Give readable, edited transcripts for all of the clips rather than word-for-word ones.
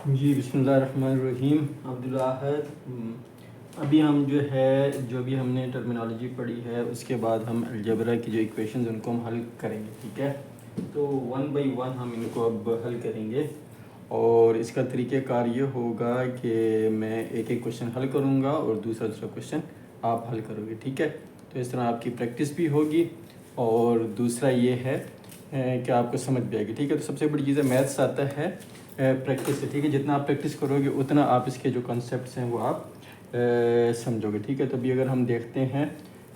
जी बिस्मिल्लाहिर्रहमानिर्रहीम। अब्दुल अहद। अभी हम जो भी हमने टर्मिनोलॉजी पढ़ी है उसके बाद हम अलजेब्रा की जो इक्वेशंस उनको हम हल करेंगे। ठीक है, तो वन बाय वन हम इनको अब हल करेंगे और इसका तरीक़ाकार ये होगा कि मैं एक एक क्वेश्चन हल करूँगा और दूसरा क्वेश्चन आप हल करोगे। ठीक है, तो इस तरह आपकी प्रैक्टिस भी होगी और दूसरा ये है कि आपको समझ भी आएगी। ठीक है, तो सबसे बड़ी चीज़ है मैथ्स आता है प्रैक्टिस से। ठीक है, जितना आप प्रैक्टिस करोगे उतना आप इसके जो कॉन्सेप्ट्स हैं वो आप समझोगे। ठीक है, तो अभी अगर हम देखते हैं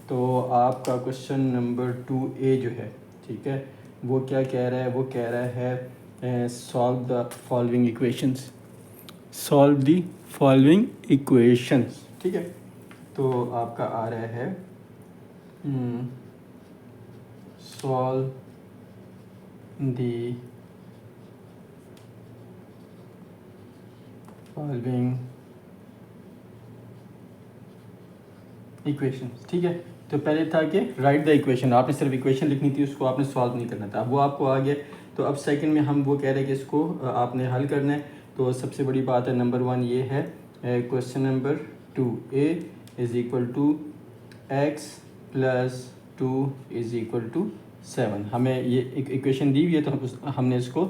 तो आपका क्वेश्चन नंबर 2A जो है, ठीक है, वो क्या कह रहा है? वो कह रहा है solve the following equations. Solve the following equations. ठीक है, तो आपका आ रहा है सॉल्व द फॉलोइंग इक्वेशन। ठीक है, तो पहले था कि राइट द इक्वेशन, आपने सिर्फ इक्वेशन लिखनी थी, उसको आपने सॉल्व नहीं करना था, वो आपको आ गया। तो अब सेकंड में हम वो कह रहे हैं कि इसको आपने हल करना है। तो सबसे बड़ी बात है नंबर 1 ये है, question number 2A is equal to x plus 2 is equal to 7। हमें ये एक इक्वेशन दी हुई है तो हमने इसको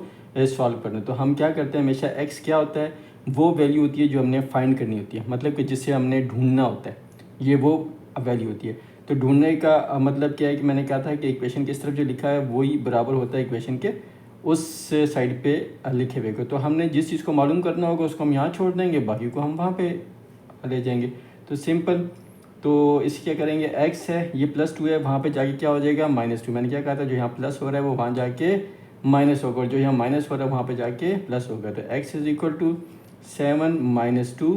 सॉल्व करना है। तो हम क्या करते हैं, हमेशा x क्या होता है, वो वैल्यू होती है जो हमने फाइंड करनी होती है, मतलब कि जिसे हमने ढूंढना होता है, ये वो वैल्यू होती है। तो ढूंढने का मतलब क्या है कि मैंने कहा था कि इक्वेशन की इस तरफ जो लिखा है वही बराबर होता है इक्वेशन के उस साइड पे लिखे हुए को। तो हमने जिस चीज़ को मालूम करना होगा उसको हम यहाँ छोड़ देंगे, बाकी को हम वहाँ पे ले जाएंगे। तो सिंपल, तो इसे क्या करेंगे, x है, ये +2 है, वहाँ पे जाके क्या हो जाएगा -2। मैंने क्या कहा था, जो यहाँ प्लस हो रहा है वो वहाँ जाके माइनस होगा और जो यहाँ माइनस हो रहा है वहाँ पे जाके प्लस होगा। तो x इज़ इक्वल टू 7 - 2।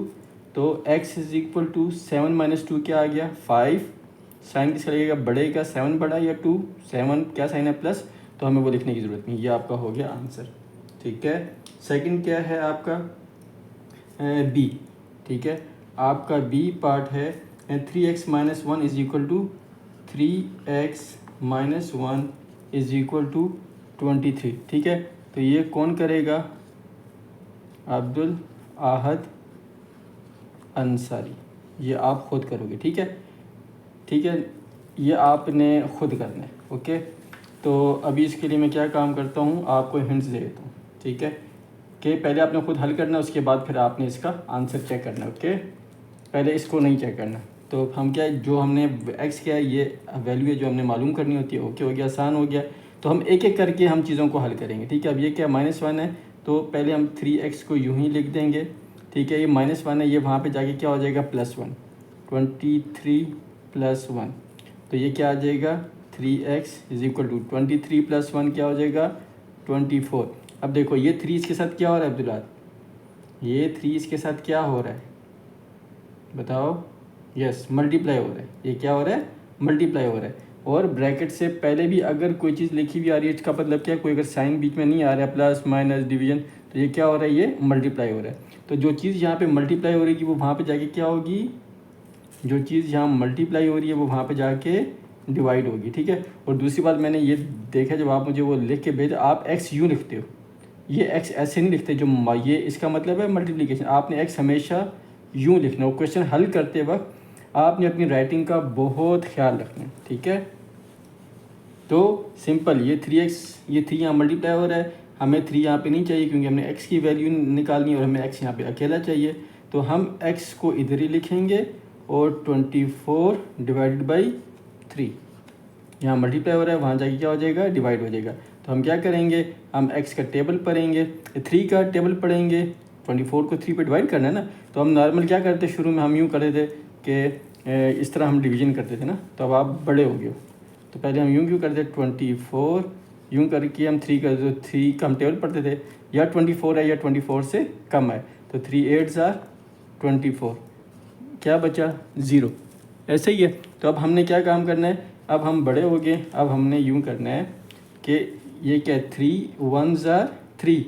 तो x इज़ इक्वल टू 7 - 2 क्या आ गया 5। साइन किसका लगेगा, बड़े का 7 बड़ा या 2, 7 क्या साइन है प्लस, तो हमें वो लिखने की ज़रूरत नहीं, ये आपका हो गया आंसर। ठीक है, सेकंड क्या है आपका बी। ठीक है, आपका बी पार्ट है 3x - 1 is equal to 3x - 1 is equal to 23। ठीक है, तो ये कौन करेगा, अब्दुल अहद अंसारी, ये आप खुद करोगे। ठीक है, ठीक है, ये आपने खुद करना है। ओके, तो अभी इसके लिए मैं क्या काम करता हूँ, आपको हिंट्स दे देता हूँ। ठीक है, कि पहले आपने खुद हल करना है, उसके बाद फिर आपने इसका आंसर चेक करना है। ओके, पहले इसको नहीं चेक करना। तो हम क्या, जो हमने एक्स क्या है, ये वैल्यू है जो हमने मालूम करनी होती है। ओके हो गया, आसान हो गया। तो हम एक एक करके हम चीज़ों को हल करेंगे। ठीक है, अब ये क्या -1 है, तो पहले हम 3x को यूँ ही लिख देंगे। ठीक है, ये -1 है, ये वहाँ पे जाके क्या हो जाएगा +1, 23 + 1। तो ये क्या आ जाएगा 3x इज़ इक्वल टू 23 + 1 क्या हो जाएगा 24। अब देखो ये 3 इसके साथ क्या हो रहा है अब्दुल्ला, ये 3 इसके साथ क्या हो रहा है बताओ, यस मल्टीप्लाई हो रहा है। ये क्या हो रहा है, मल्टीप्लाई हो रहा है। और ब्रैकेट से पहले भी अगर कोई चीज़ लिखी हुई आ रही है, इसका मतलब क्या है, कोई अगर साइन बीच में नहीं आ रहा है, प्लस माइनस डिवीजन, तो ये क्या हो रहा है, ये मल्टीप्लाई हो रहा है। तो जो चीज़ यहाँ पे मल्टीप्लाई हो रही है वो वहाँ पे जाके क्या होगी, जो चीज़ यहाँ मल्टीप्लाई हो रही है वो वहाँ पे जाके डिवाइड होगी। ठीक है, और दूसरी बात मैंने ये देखा, जब आप मुझे वो लिख के भेजा, आप x यूँ लिखते हो, ये x ऐसे नहीं लिखते, जो ये इसका मतलब है मल्टीप्लिकेशन। आपने x हमेशा यूँ लिखना हो। क्वेश्चन हल करते वक्त आपने अपनी राइटिंग का बहुत ख्याल रखना है। ठीक है, तो सिंपल, ये 3x, ये 3 यहाँ मल्टीप्लाई हो रहा है, हमें 3 यहाँ पे नहीं चाहिए क्योंकि हमने x की वैल्यू निकालनी है और हमें x यहाँ पे अकेला चाहिए। तो हम x को इधर ही लिखेंगे और 24 डिवाइडेड बाई 3, यहाँ मल्टीप्लाई हो रहा है, वहाँ जाके क्या हो जाएगा, डिवाइड हो जाएगा। तो हम क्या करेंगे, हम x का टेबल पढ़ेंगे, 3 का टेबल पढ़ेंगे, 24 को 3 पे डिवाइड करना है ना। तो हम नॉर्मल क्या करते, शुरू में हम यूँ करते थे कि इस तरह हम डिवीजन करते थे ना। तो अब आप बड़े हो गए, तो पहले हम यूँ क्यों करते, 24 यूँ करके हम 3 कर, तो 3 का हम टेबल पढ़ते थे, या 24 है या 24 से कम है, तो 3 8 जार 24, क्या बचा 0, ऐसे ही है। तो अब हमने क्या काम करना है, अब हम बड़े हो गए, अब हमने यूँ करना है कि ये क्या 3 1 जार 3,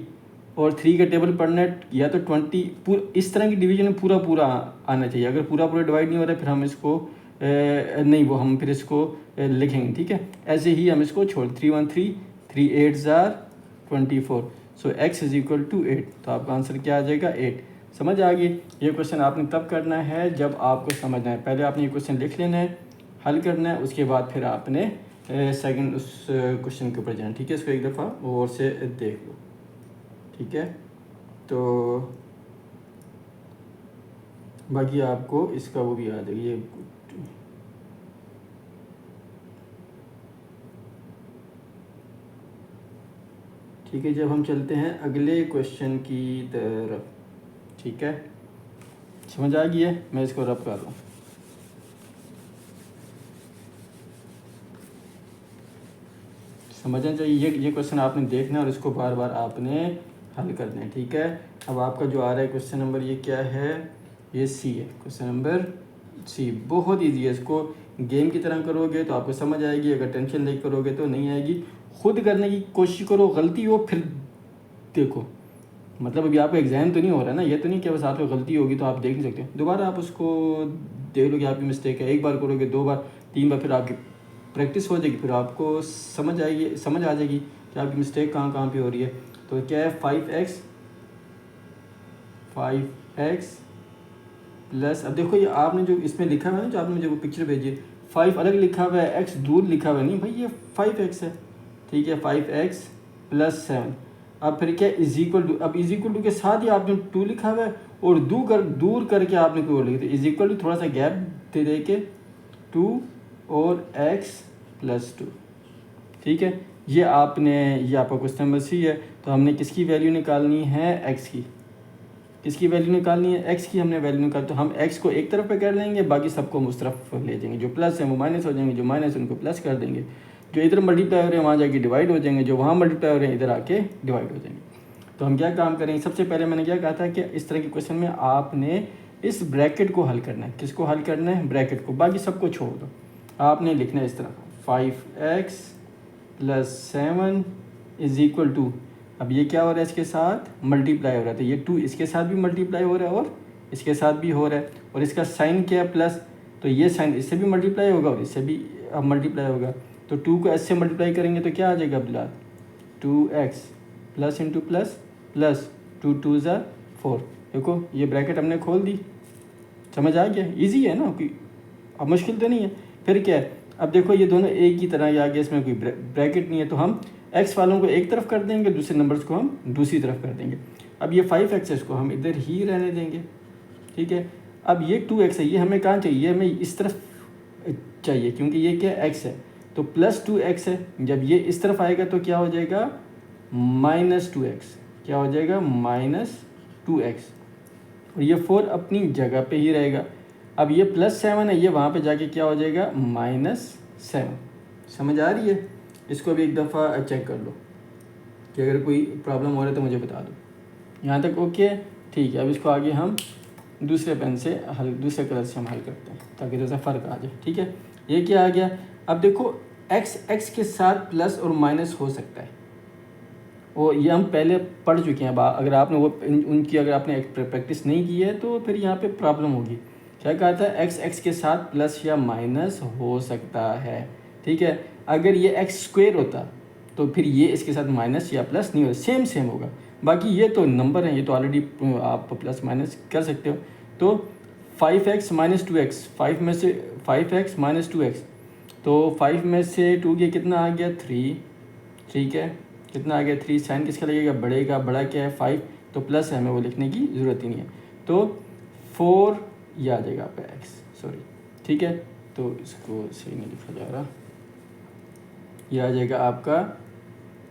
और 3 का टेबल पढ़ना है, या तो 20 इस तरह की डिवीजन में पूरा पूरा आना चाहिए। अगर पूरा पूरा डिवाइड नहीं हो रहा है फिर हम इसको नहीं, वो हम फिर इसको लिखेंगे। ठीक है, ऐसे ही हम इसको छोड़ 3 1 3 3 8 जार 24, so x is equal to 8। तो आपका आंसर क्या आ जाएगा 8। समझ आ गई। ये क्वेश्चन आपने तब करना है जब आपको समझना है। पहले आपने ये क्वेश्चन लिख लेना है, हल करना है, उसके बाद फिर आपने सेकंड उस क्वेश्चन के ऊपर जाना। ठीक है, इसको एक दफ़ा और से देख लो। ठीक है, तो बाकी आपको इसका वो भी आ जाएगा ये। ठीक है, जब हम चलते हैं अगले क्वेश्चन की तरफ। ठीक है, समझ आ गई है। मैं इसको रब कर रहा हूँ। समझना चाहिए। ये क्वेश्चन आपने देखना है और इसको बार बार आपने हल करना है। ठीक है, अब आपका जो आ रहा है क्वेश्चन नंबर ये क्या है, ये सी है। क्वेश्चन नंबर सी बहुत इजी है। इसको गेम की तरह करोगे तो आपको समझ आएगी, अगर टेंशन लेके करोगे तो नहीं आएगी। खुद करने की कोशिश करो, गलती हो फिर देखो। मतलब अभी आपका एग्ज़ाम तो नहीं हो रहा है ना, ये तो नहीं कि बस आपको गलती होगी तो आप देख नहीं सकते। दोबारा आप उसको देख लो कि आपकी मिस्टेक है। एक बार करोगे, 2 बार, 3 बार, फिर आपकी प्रैक्टिस हो जाएगी, फिर आपको समझ आ जाएगी कि आपकी मिस्टेक कहाँ कहाँ पे हो रही है। तो क्या है 5x प्लस, अब देखो ये आपने जो इसमें लिखा हुआ है ना, जो आपने मुझे वो पिक्चर भेजी है, 5 अलग लिखा हुआ है, x दूर लिखा हुआ है। नहीं भाई, ये 5x है। ठीक है, 5x प्लस 7। अब फिर क्या इज इक्वल टू, अब इज इक्वल टू के साथ ही आपने 2 लिखा हुआ है और दूर करके आपने कोई और लिखा। तो इज इक्वल टू थोड़ा सा गैप दे के 2 और x प्लस 2। ठीक है, ये आपका क्वेश्चन नंबर सी है। तो हमने किसकी वैल्यू निकालनी है, x की। किसकी वैल्यू निकालनी है, x की हमने वैल्यू निकाल। तो हम x को एक तरफ पे कर लेंगे, बाकी सबको हम उस तरफ ले जाएंगे। जो प्लस है वो माइनस हो जाएंगे, जो माइनस उनको प्लस कर देंगे। जो इधर मल्टीप्लाई हो रहे हैं वहाँ जाके डिवाइड हो जाएंगे, जो वहाँ मल्टीप्लाई हो रहे हैं इधर आके डिवाइड हो जाएंगे। तो हम क्या काम करेंगे, सबसे पहले मैंने क्या कहा था कि इस तरह के क्वेश्चन में आपने इस ब्रैकेट को हल करना है। किसको हल करना है, ब्रैकेट को, बाकी सबको छोड़ दो। आपने लिखना है इस तरह 5x plus 7 is equal to, अब ये क्या हो रहा है, इसके साथ मल्टीप्लाई हो रहा है। तो ये 2 इसके साथ भी मल्टीप्लाई हो रहा है और इसके साथ भी हो रहा है। और इसका साइन क्या है, प्लस, तो ये साइन इससे भी मल्टीप्लाई होगा और इससे भी अब मल्टीप्लाई होगा। तो 2 को s से मल्टीप्लाई करेंगे तो क्या आ जाएगा Abdullah, 2x plus into plus plus 2 2 ज़ा 4। देखो ये ब्रैकेट हमने खोल दी। समझ आ गया, ईजी है ना, कि अब मुश्किल तो नहीं है। फिर क्या है, अब देखो ये दोनों एक ही तरह आ गया, इसमें कोई ब्रैकेट नहीं है। तो हम x वालों को एक तरफ कर देंगे, दूसरे नंबर्स को हम दूसरी तरफ कर देंगे। अब ये 5x को हम इधर ही रहने देंगे। ठीक है, अब ये 2x है, ये हमें कहाँ चाहिए, हमें इस तरफ चाहिए, क्योंकि ये क्या x है। तो प्लस 2x है, जब ये इस तरफ आएगा तो क्या हो जाएगा माइनस 2x। क्या हो जाएगा माइनस 2x, और ये 4 अपनी जगह पे ही रहेगा। अब ये प्लस 7 है, ये वहाँ पे जाके क्या हो जाएगा -7। समझ आ रही है। इसको भी एक दफ़ा चेक कर लो कि अगर कोई प्रॉब्लम हो रहा है तो मुझे बता दो। यहाँ तक ओके, ठीक है। अब इसको आगे हम दूसरे पेन से हल, दूसरे कलर से हम हल करते हैं ताकि थोड़ा सा फ़र्क आ जाए। ठीक है, ये क्या आ गया। अब देखो x के साथ प्लस और माइनस हो सकता है, वो ये हम पहले पढ़ चुके हैं। अगर आपने वो उनकी अगर आपने प्रैक्टिस नहीं की है तो फिर यहाँ पे प्रॉब्लम होगी। क्या कहा था, x के साथ प्लस या माइनस हो सकता है। ठीक है, अगर ये x स्क्वायर होता तो फिर ये इसके साथ माइनस या प्लस नहीं होगा, सेम होगा। बाकी ये तो नंबर है, ये तो ऑलरेडी आप प्लस माइनस कर सकते हो। तो 5x माइनस 2x, 5 में से 5x माइनस 2x, तो 5 में से 2 गया कितना आ गया 3। ठीक है, कितना आ गया 3। साइन किसका लगेगा, बढ़ेगा, बड़ा क्या है 5, तो प्लस है, हमें वो लिखने की ज़रूरत ही नहीं है। तो 4 ये आ जाएगा आपका x, सॉरी। ठीक है, तो इसको सही नहीं लिखा जा रहा, ये आ जाएगा आपका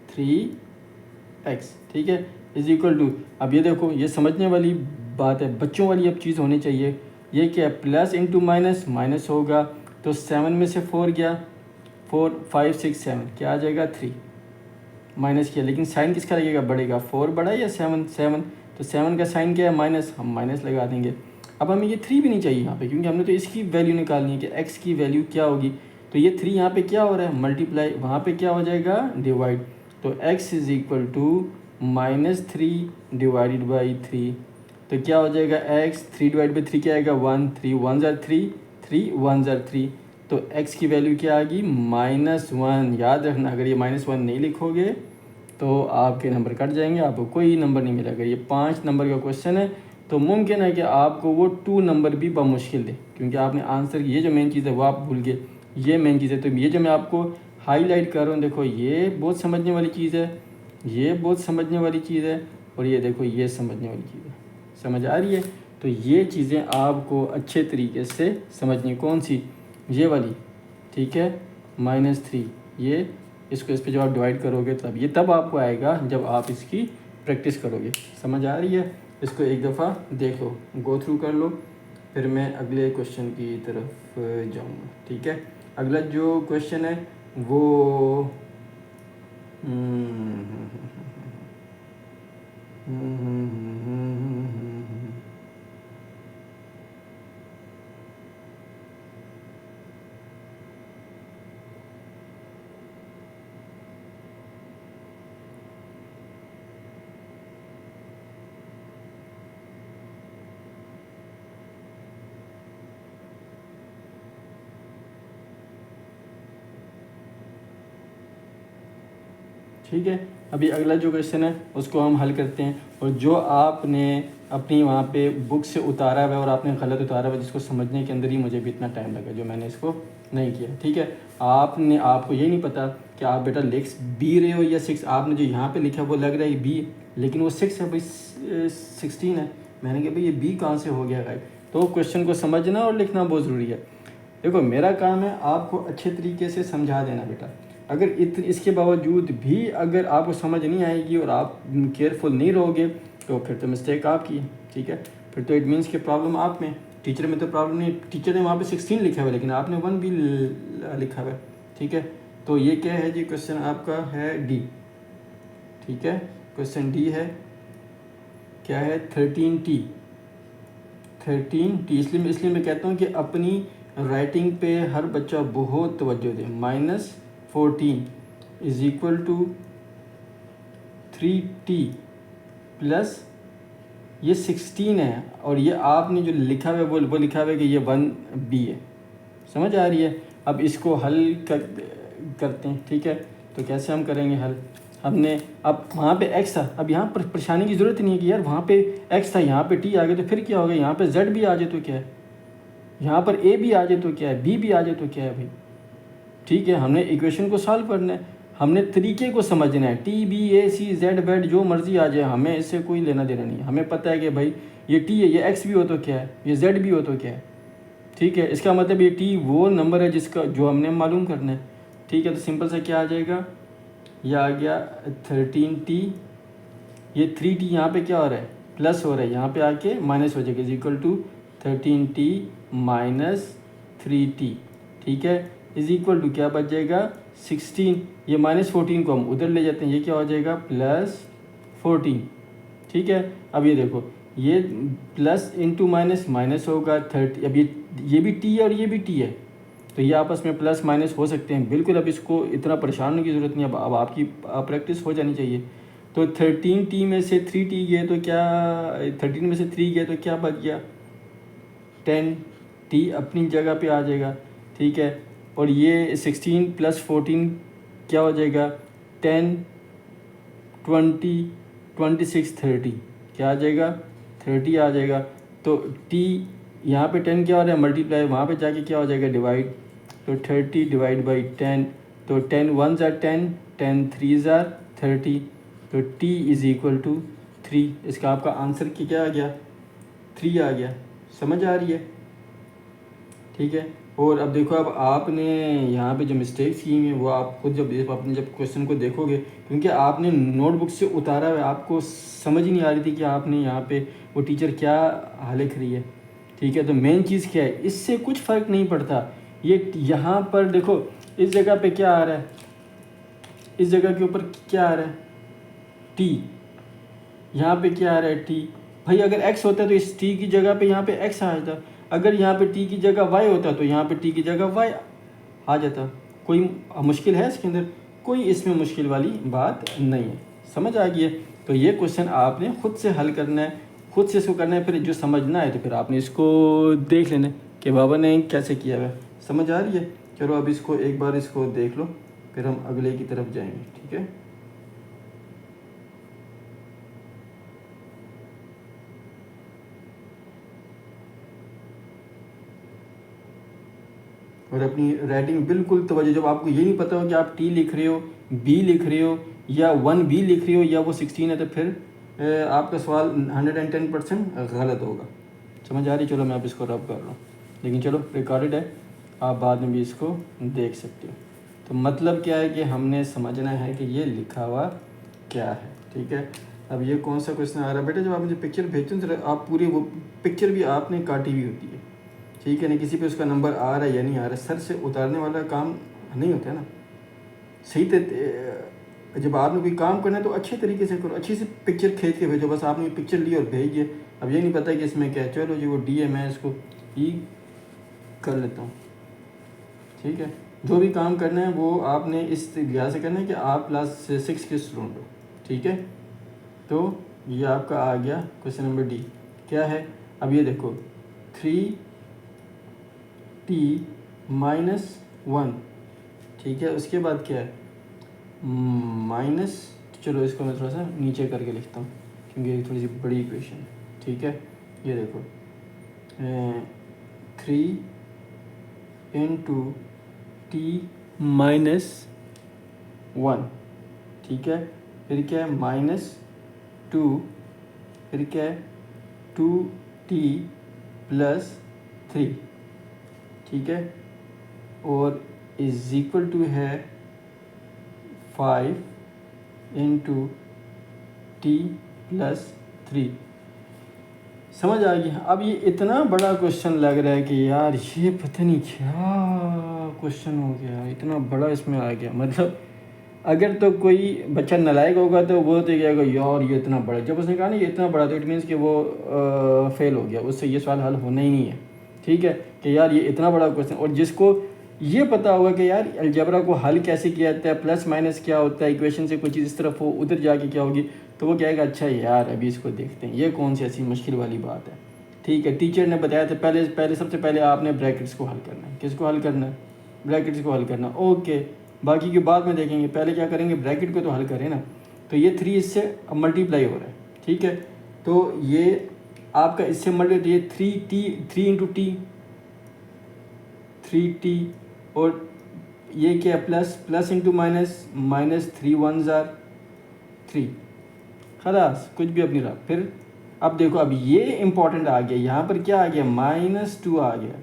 3x। ठीक है, इज इक्वल टू, अब ये देखो ये समझने वाली बात है, बच्चों वाली अब चीज़ होनी चाहिए। ये क्या है, प्लस इंटू माइनस, माइनस होगा। तो 7 में से 4 गया, 4 5 6 7, क्या आ जाएगा 3, माइनस किया, लेकिन साइन किसका लगेगा, बढ़ेगा। 4 बड़ा या 7, 7, तो 7 का साइन क्या है माइनस, हम माइनस लगा देंगे। अब हमें ये 3 भी नहीं चाहिए यहाँ पे, क्योंकि हमने तो इसकी वैल्यू निकालनी है कि x की वैल्यू क्या होगी। तो ये 3 यहाँ पे क्या हो रहा है, मल्टीप्लाई, वहाँ पे क्या हो जाएगा डिवाइड। तो x is equal to -3 divided by 3, तो क्या हो जाएगा x, 3 डिवाइड बाई 3 क्या आएगा 1, 3 1 ज़ा 3, 3 1 ज़ा 3, तो x की वैल्यू क्या आ गई -1। याद रखना, अगर ये -1 नहीं लिखोगे तो आपके नंबर कट जाएंगे, आपको कोई नंबर नहीं मिलेगा। ये 5 नंबर का क्वेश्चन है, तो मुमकिन है कि आपको वो 2 नंबर भी बमुश्किल दे, क्योंकि आपने आंसर ये जो मेन चीज़ है वो आप भूल गए। ये मेन चीज़ है। तो ये जो मैं आपको हाईलाइट कर रहा हूँ, देखो ये बहुत समझने वाली चीज़ है, ये बहुत समझने वाली चीज़ है, और ये देखो ये समझने वाली चीज़ है। समझ आ रही है? तो ये चीज़ें आपको अच्छे तरीके से समझनी। कौन सी? ये वाली, ठीक है, -3। ये इसको इस पर जब आप डिवाइड करोगे तब ये तब आपको आएगा जब आप इसकी प्रैक्टिस करोगे। समझ आ रही है? इसको एक दफ़ा देख लो, गो थ्रू कर लो, फिर मैं अगले क्वेश्चन की तरफ जाऊंगा। ठीक है, अगला जो क्वेश्चन है वो ठीक है। अभी अगला जो क्वेश्चन है उसको हम हल करते हैं, और जो आपने अपनी वहाँ पे बुक से उतारा हुआ है और आपने गलत उतारा हुआ है, जिसको समझने के अंदर ही मुझे भी इतना टाइम लगा, जो मैंने इसको नहीं किया। ठीक है, आपको ये नहीं पता कि आप बेटा लिख बी रहे हो या 6। आपने जो यहाँ पे लिखा वो लग रहा है बी, लेकिन वो 6 है भाई, 16 है। मैंने कहा भाई ये बी कहाँ से हो गया भाई? तो क्वेश्चन को समझना और लिखना बहुत ज़रूरी है। देखो मेरा काम है आपको अच्छे तरीके से समझा देना बेटा। अगर इसके बावजूद भी अगर आपको समझ नहीं आएगी और आप केयरफुल नहीं रहोगे तो फिर तो मिस्टेक आपकी है। ठीक है, फिर तो इट मीन्स कि प्रॉब्लम आप में, टीचर में तो प्रॉब्लम नहीं। टीचर ने वहाँ पे 16 लिखा हुआ है, लेकिन आपने 1 भी लिखा हुआ है। ठीक है, तो ये क्या है जी? क्वेश्चन आपका है डी। ठीक है, क्वेश्चन डी है, क्या है? 13T। इसलिए मैं कहता हूँ कि अपनी राइटिंग पे हर बच्चा बहुत तवज्जो दे। -14 is equal to 3T plus ये 16 है, और ये आपने जो लिखा हुआ है वो लिखा हुआ है कि ये 1B है। समझ आ रही है? अब इसको हल करते हैं। ठीक है, तो कैसे हम करेंगे हल? हमने अब वहाँ पे x था, अब यहाँ पर परेशानी की ज़रूरत नहीं है कि यार वहाँ पे x था, यहाँ पे t आ गया तो फिर क्या होगा? यहाँ पे z भी आ जाए तो क्या है? यहाँ पर a भी आ जाए तो क्या है? b भी आ जाए तो क्या है भाई? ठीक है, हमने इक्वेशन को सॉल्व करना है, हमने तरीके को समझना है। t b a c z z जो मर्जी आ जाए, हमें इससे कोई लेना देना नहीं है। हमें पता है कि भाई ये t है, ये x भी हो तो क्या है, ये z भी हो तो क्या है। ठीक है, इसका मतलब ये t वो नंबर है जिसका जो हमने मालूम करना है। ठीक है, तो सिंपल से क्या आ जाएगा? ये आ गया 13T, ये 3T यहाँ पे क्या हो रहा है? प्लस हो रहा है, यहाँ पे आके माइनस हो जाएगा, is equal to 13T minus 3T। ठीक है, इज इक्वल टू क्या बच जाएगा? 16। ये -14 को हम उधर ले जाते हैं, ये क्या हो जाएगा? +14। ठीक है, अब ये देखो, ये प्लस इंटू माइनस माइनस होगा 30। अब ये भी t है और ये भी t है, तो ये आपस में प्लस माइनस हो सकते हैं बिल्कुल। अब इसको इतना परेशान होने की ज़रूरत नहीं है, अब आपकी प्रैक्टिस हो जानी चाहिए। तो 13T में से 3T गए तो क्या, 13 में से 3 गए तो क्या बच गया? 10T अपनी जगह पे आ जाएगा। ठीक है, और ये 16 + 14 क्या हो जाएगा? 10 20 26 30 क्या आ जाएगा? 30 आ जाएगा। तो t यहाँ पे 10 क्या हो रहा है? मल्टीप्लाई, वहाँ पे जाके क्या हो जाएगा? डिवाइड। तो 30 डिवाइड बाई 10, तो 10 1 * 10, 10 3 * 30, तो t इज़ इक्वल टू 3। इसका आपका आंसर क्या आ गया? 3 आ गया। समझ आ रही है? ठीक है, और अब देखो, अब आपने यहाँ पे जो मिस्टेक्स की हैं वो आप खुद जब क्वेश्चन को देखोगे, क्योंकि आपने नोटबुक से उतारा है, आपको समझ ही नहीं आ रही थी कि आपने यहाँ पे वो टीचर क्या लिख रही है। ठीक है, तो मेन चीज़ क्या है, इससे कुछ फ़र्क नहीं पड़ता। ये यहाँ पर देखो, इस जगह पे क्या आ रहा है? इस जगह के ऊपर क्या आ रहा है? टी। यहाँ पे क्या आ रहा है? टी। भाई अगर x होता तो इस t की जगह पे यहाँ पे x आ जाता। अगर यहाँ पे t की जगह y होता तो यहाँ पे t की जगह y आ जाता। कोई मुश्किल है इसके अंदर? कोई इसमें मुश्किल वाली बात नहीं है। समझ आ गई है? तो ये क्वेश्चन आपने खुद से हल करना है, खुद से इसको करना है। फिर जो समझना है तो फिर आपने इसको देख लेना है कि बाबा ने कैसे किया हुआ है। समझ आ रही है? चलो अब इसको एक बार इसको देख लो, फिर हम अगले की तरफ जाएंगे। ठीक है। और अपनी राइटिंग बिल्कुल तवज्जो, जब आपको ये नहीं पता हो कि आप टी लिख रहे हो, बी लिख रहे हो या 1B लिख रहे हो या वो 16 है, तो फिर आपका सवाल 110% गलत होगा। समझ आ रही? चलो मैं अब इसको रब कर रहा हूँ, लेकिन चलो रिकॉर्डेड है, आप बाद में भी इसको देख सकते हो। तो मतलब क्या है कि हमने समझना है कि ये लिखा हुआ क्या है, ठीक है। अब ये कौन सा क्वेश्चन आ रहा है बेटा, जब आप मुझे पिक्चर भेजते हो तो आप पूरी वो पिक्चर भी आपने काटी हुई होती है, ठीक है ना। किसी पे उसका नंबर आ रहा है या नहीं आ रहा है, सर से उतारने वाला काम नहीं होता है ना। सही जब आपने कोई काम करना है तो अच्छे तरीके से करो, अच्छी सी पिक्चर खींच के भेजो। बस आपने पिक्चर ली और भेज दिए, अब ये नहीं पता कि इसमें क्या है। चलो जी वो डी है, मैं इसको ई कर लेता हूँ, ठीक है। जो भी काम करना है वो आपने इस लिहाज से करना है कि आप क्लास 6 के स्टूडेंट हो, ठीक है। तो ये आपका आ गया क्वेश्चन नंबर डी। क्या है अब ये देखो, 3t - 1, ठीक है। उसके बाद क्या है माइनस, चलो इसको मैं थोड़ा सा नीचे करके लिखता हूँ क्योंकि ये थोड़ी सी बड़ी इक्वेशन है, ठीक है। ये देखो 3 × t - 1, ठीक है। फिर क्या है -2, फिर क्या है 2t + 3, ठीक है। और इज इक्वल टू है 5 × t + 3। समझ आ गया? अब ये इतना बड़ा क्वेश्चन लग रहा है कि यार ये पता नहीं क्या क्वेश्चन हो गया, इतना बड़ा इसमें आ गया। मतलब अगर तो कोई बच्चा नालायक होगा तो वो तो कहेगा यार ये इतना बड़ा, जब उसने कहा ना ये इतना बड़ा तो इट मीन्स कि वो फेल हो गया, उससे ये सवाल हल होना ही नहीं है, ठीक है। कि यार ये इतना बड़ा क्वेश्चन, और जिसको ये पता होगा कि यार अलजेब्रा को हल कैसे किया जाता है, प्लस माइनस क्या होता है, इक्वेशन से कोई चीज़ इस तरफ हो उधर जाके क्या होगी, तो वो कहेगा अच्छा यार अभी इसको देखते हैं, ये कौन सी ऐसी मुश्किल वाली बात है, ठीक है। टीचर ने बताया था पहले सबसे पहले आपने ब्रैकेट्स को हल करना है। किसको हल करना है? ब्रैकेट्स को हल करना, ओके। बाकी की बाद में देखेंगे, पहले क्या करेंगे, ब्रैकेट को तो हल करें ना। तो ये 3 इससे मल्टीप्लाई हो रहा है, ठीक है। तो ये आपका इससे मल्टीप्लाई, ये 3 × t 3t, और ये क्या plus into minus, -3 1s are 3, खलास कुछ भी अपनी रहा। फिर अब देखो अब ये इंपॉर्टेंट आ गया, यहाँ पर क्या आ गया -2 आ गया।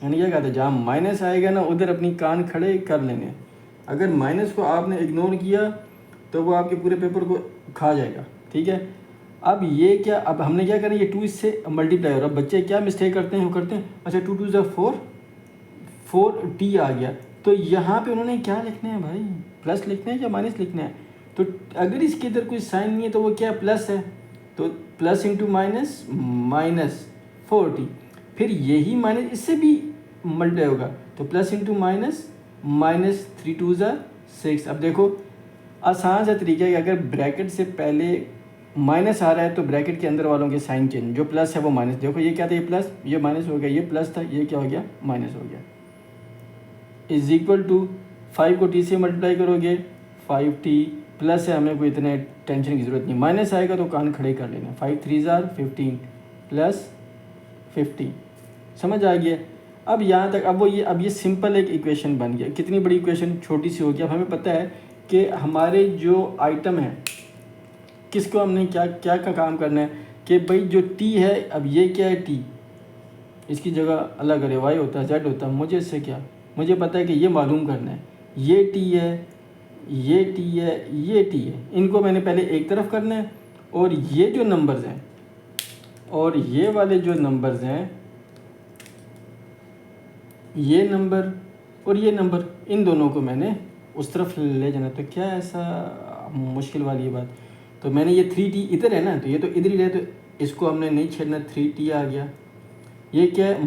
यानी क्या कहते हैं, जहाँ माइनस आएगा ना उधर अपनी कान खड़े कर लेने। अगर माइनस को आपने इग्नोर किया तो वो आपके पूरे पेपर को खा जाएगा, ठीक है। अब ये क्या, अब हमने क्या करें, ये 2 इससे मल्टीप्लाई हो रहा है। बच्चे क्या मिस्टेक करते हैं, वो करते हैं अच्छा 2 2 ज़ा 4, 4t आ गया, तो यहाँ पे उन्होंने क्या लिखना है भाई, प्लस लिखना है या माइनस लिखना है। तो अगर इसके इधर कोई साइन नहीं है तो वो क्या प्लस है, तो प्लस इंटू माइनस -4t, फिर यही माइनस इससे भी मल्टीप्लाई होगा, तो प्लस इंटू माइनस -3 2 ज़ा 6। अब देखो आसान सा तरीका है कि अगर ब्रैकेट से पहले माइनस आ रहा है तो ब्रैकेट के अंदर वालों के साइन चेंज, जो प्लस है वो माइनस। देखो ये क्या था, ये प्लस, ये माइनस हो गया, ये प्लस था, ये क्या हो गया माइनस हो गया। इज इक्वल टू 5 को t से मल्टीप्लाई करोगे 5t, प्लस है, हमें कोई इतने टेंशन की ज़रूरत नहीं, माइनस आएगा तो कान खड़े कर लेना। 5 3 ज़ार 15 + 15, समझ आ गया? अब यहाँ तक, अब ये सिंपल एक इक्वेशन बन गया। कितनी बड़ी इक्वेशन, छोटी सी हो गई। अब हमें पता है कि हमारे जो आइटम है किसको हमने क्या क्या का काम करना है, कि भाई जो t है, अब ये क्या है t, इसकी जगह अलग अरे y होता है, z होता है, मुझे इससे क्या, मुझे पता है कि ये मालूम करना है, ये t है, ये t है, ये t है, इनको मैंने पहले एक तरफ करना है, और ये जो नंबर्स हैं और ये वाले जो नंबर्स हैं, ये नंबर और ये नंबर, इन दोनों को मैंने उस तरफ ले जाना। तो क्या ऐसा मुश्किल वाली बात, तो मैंने ये 3t इधर है ना, तो ये तो इधर ही रहे, तो इसको हमने नहीं छेड़ना, 3t आ गया। ये क्या है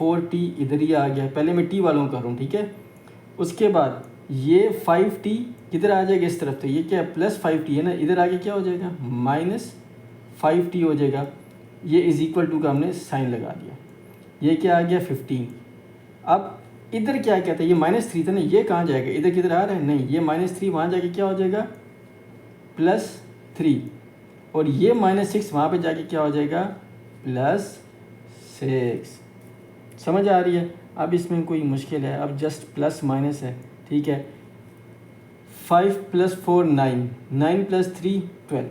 -4t इधर ही आ गया। पहले मैं t वालों कर रहा हूँ, ठीक है। उसके बाद ये 5t किधर आ जाएगा इस तरफ, तो ये क्या है +5t है ना, इधर आगे क्या हो जाएगा -5t हो जाएगा। ये इज इक्वल टू का हमने साइन लगा दिया, ये क्या आ गया 15। अब इधर क्या कहते हैं, ये -3 था ना, ये कहाँ जाएगा, इधर किधर आ रहा है, नहीं, ये -3 वहाँ जाके क्या हो जाएगा +3, और ये -6 वहाँ पे जाके क्या हो जाएगा +6। समझ आ रही है? अब इसमें कोई मुश्किल है? अब जस्ट प्लस माइनस है, ठीक है। 5 + 4 9, 9 + 3 12।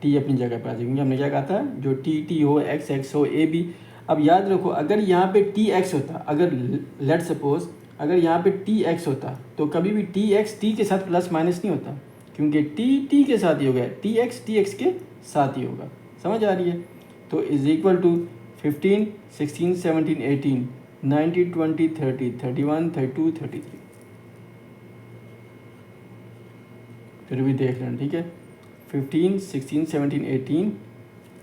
टी अपनी जगह पे आ जाए, क्योंकि हमने क्या कहा था, जो टी हो, एक्स हो, ए बी। अब याद रखो, अगर यहाँ पे टी एक्स होता, अगर लेट सपोज अगर यहाँ पे टी एक्स होता, तो कभी भी टी एक्स टी के साथ प्लस माइनस नहीं होता, क्योंकि टी के साथ ही हो गया, टी एक्स के साथ ही होगा। समझ आ रही है? तो इज इक्वल टू 15 16 17 18 19 20 30 31 32 33। फिर भी देख लेना, ठीक है। 15 16 17 18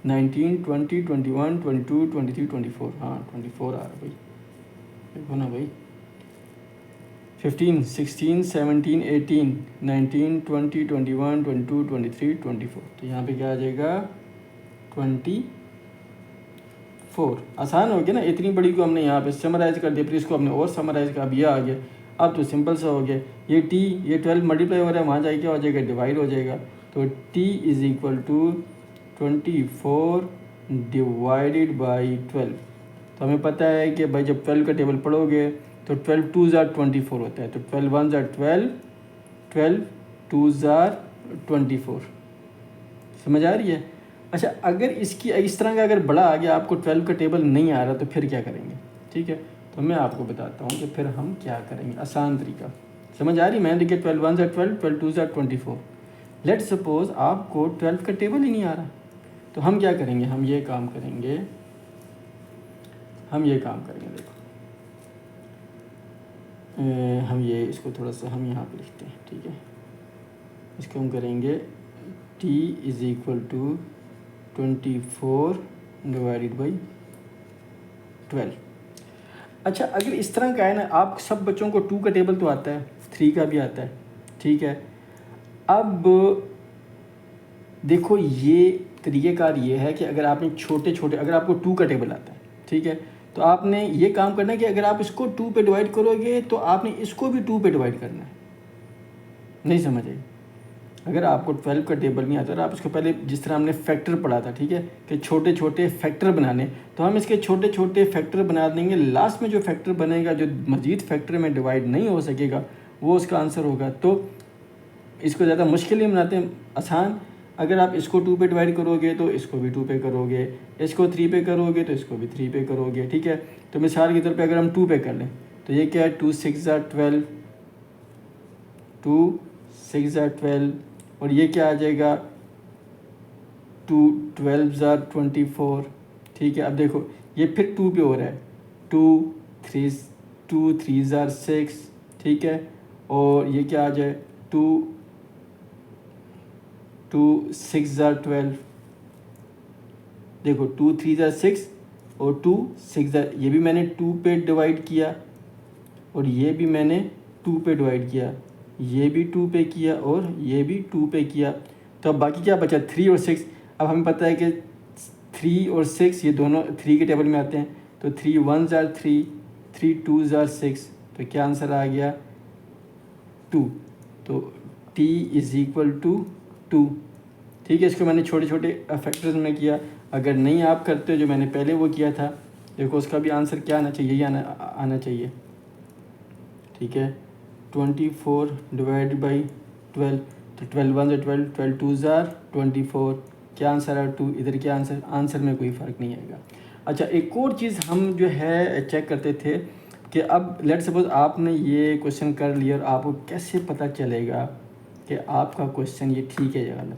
19 20 21 22 23 24। हाँ 24 आ रहा भाई, देखो ना भाई। 15 16 17 18 19 20 21 22 23 24। तो यहाँ पे क्या आ जाएगा, 24। आसान हो गया ना, इतनी बड़ी को हमने यहाँ पे समराइज़ कर दिया, फिर इसको हमने और समराइज़ कर, अब ये आ गया। अब तो सिंपल सा हो गया, ये टी, ये 12 मल्टीप्लाई हो रहा है, वहाँ जाके क्या हो जाएगा, डिवाइड हो जाएगा। तो T is equal to 24 divided by 12। तो हमें पता है कि भाई जब 12 का टेबल पढ़ोगे तो 12 2 ज़ार 24 होता है, तो 12 1 ज़ार 12, 12 2 ज़ार 24। समझ आ रही है? अच्छा, अगर इसकी इस तरह का अगर बड़ा आ गया, आपको 12 का टेबल नहीं आ रहा, तो फिर क्या करेंगे? ठीक है, तो मैं आपको बताता हूँ कि फिर हम क्या करेंगे। आसान तरीका समझ आ रही? मैंने देखिए 12 1 ज़ार 12, 12 2 ज़ार 24। लेट सपोज आपको 12 का टेबल ही नहीं आ रहा, तो हम क्या करेंगे, हम ये काम करेंगे, देखो हम ये इसको थोड़ा सा हम यहाँ पे लिखते हैं, ठीक है। इसको हम करेंगे t is equal to 24 divided by 12। अच्छा, अगर इस तरह का है ना, आप सब बच्चों को 2 का टेबल तो आता है, 3 का भी आता है, ठीक है। अब देखो, ये तरीक़ेकार ये है कि अगर आपने छोटे छोटे, अगर आपको 2 का टेबल आता है, ठीक है, तो आपने ये काम करना है कि अगर आप इसको 2 पे डिवाइड करोगे, तो आपने इसको भी 2 पे डिवाइड करना है। नहीं समझ आई? अगर आपको 12 का टेबल नहीं आता, और आप इसको पहले जिस तरह हमने फैक्टर पढ़ा था, ठीक है, कि छोटे छोटे फैक्टर बनाने, तो हम इसके छोटे छोटे फैक्टर बना देंगे। लास्ट में जो फैक्टर बनेगा, जो मज़ीद फैक्टर में डिवाइड नहीं हो सकेगा, वो उसका आंसर होगा। तो इसको ज़्यादा मुश्किल नहीं बनाते हैं, आसान। अगर आप इसको 2 पे डिवाइड करोगे, तो इसको भी 2 पे करोगे, इसको 3 पे करोगे, तो इसको भी 3 पे करोगे, ठीक है। तो मिसाल के तौर पे अगर हम 2 पे कर लें, तो ये क्या है, 2 6 ज़ार 12, 2 6 ज़ार 12, और ये क्या आ जाएगा, 2 12 ज़ार 24, ठीक है। अब देखो ये फिर 2 पे हो रहा है, 2 3 ज़ार 6, ठीक है। और ये क्या आ जाए, 2 6 ज़ार 12, देखो 2 3 ज़ार 6 और 2 6 ज़ार, ये भी मैंने 2 पे डिवाइड किया, और ये भी मैंने 2 पे डिवाइड किया, ये भी 2 पे किया, और ये भी 2 पे किया। तो अब बाकी क्या बचा, 3 और 6। अब हमें पता है कि 3 और 6 ये दोनों 3 के टेबल में आते हैं, तो 3 1 ज़ार 3, 3 2 ज़ार 6, तो क्या आंसर आ गया, 2। तो t इज़ इक्वल टू 2, ठीक है। इसको मैंने छोटे छोटे फैक्टर्स में किया। अगर नहीं आप करते जो मैंने पहले वो किया था, देखो उसका भी आंसर क्या आना चाहिए, ये आना चाहिए, ठीक है। 24 डिवाइड बाई 12, तो 12 1 ज़ार 12, 12 2 ज़ार 24, क्या आंसर है, 2। इधर क्या आंसर में कोई फ़र्क नहीं आएगा। अच्छा, एक और चीज़ हम जो है चेक करते थे कि अब लेट सपोज आपने ये क्वेश्चन कर लिया, और आपको कैसे पता चलेगा कि आपका क्वेश्चन ये ठीक है या गलत,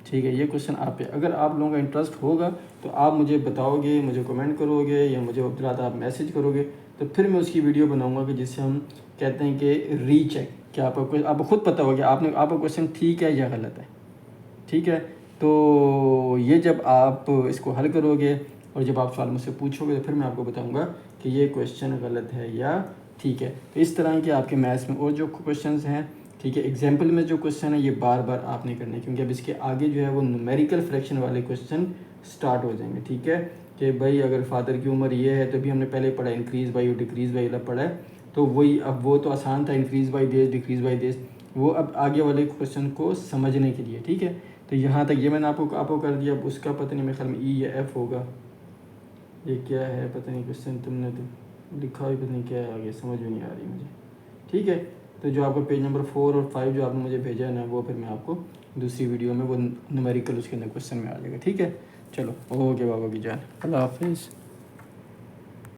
ठीक है। ये क्वेश्चन आप पे अगर आप लोगों का इंटरेस्ट होगा, तो आप मुझे बताओगे, मुझे कमेंट करोगे, या मुझे रात आप मैसेज करोगे, तो फिर मैं उसकी वीडियो बनाऊंगा कि जिससे हम कहते हैं कि रीचेक, कि आपको खुद पता होगा आपका क्वेश्चन ठीक है या गलत है, ठीक है। तो ये जब आप इसको हल करोगे, और जब आप सवाल मुझसे पूछोगे, तो फिर मैं आपको बताऊंगा कि ये क्वेश्चन गलत है या ठीक है। तो इस तरह के आपके मैथ्स में और जो क्वेश्चंस हैं, ठीक है, एग्जाम्पल में जो क्वेश्चन है, ये बार बार आपने करने, क्योंकि अब इसके आगे जो है वो न्यूमेरिकल फ्रैक्शन वाले क्वेश्चन स्टार्ट हो जाएंगे, ठीक है। कि भाई अगर फादर की उम्र ये है, तो भी हमने पहले पढ़ा इंक्रीज़ बाई और डिक्रीज़ बाई वाला पढ़ा है, तो वही अब वो तो आसान था, इंक्रीज़ बाई देश, डिक्रीज़ बाई देश, वो अब आगे वाले क्वेश्चन को समझने के लिए, ठीक है। तो यहाँ तक ये मैंने आपको कर दिया। अब उसका पता नहीं, मेरे ख्याल में ई या एफ होगा, ये क्या है पता नहीं, क्वेश्चन तुमने तो लिखा भी पता नहीं क्या है आगे, समझ में नहीं आ रही मुझे। ठीक है, तो जो आपका पेज नंबर 4 और 5 जो आपने मुझे भेजा है ना, वो फिर मैं आपको दूसरी वीडियो में वो न्यूमेरिकल उसके अंदर क्वेश्चन में आ जाएगा। ठीक है, चलो ओके बाबा की जान, अल्लाह हाफिज़।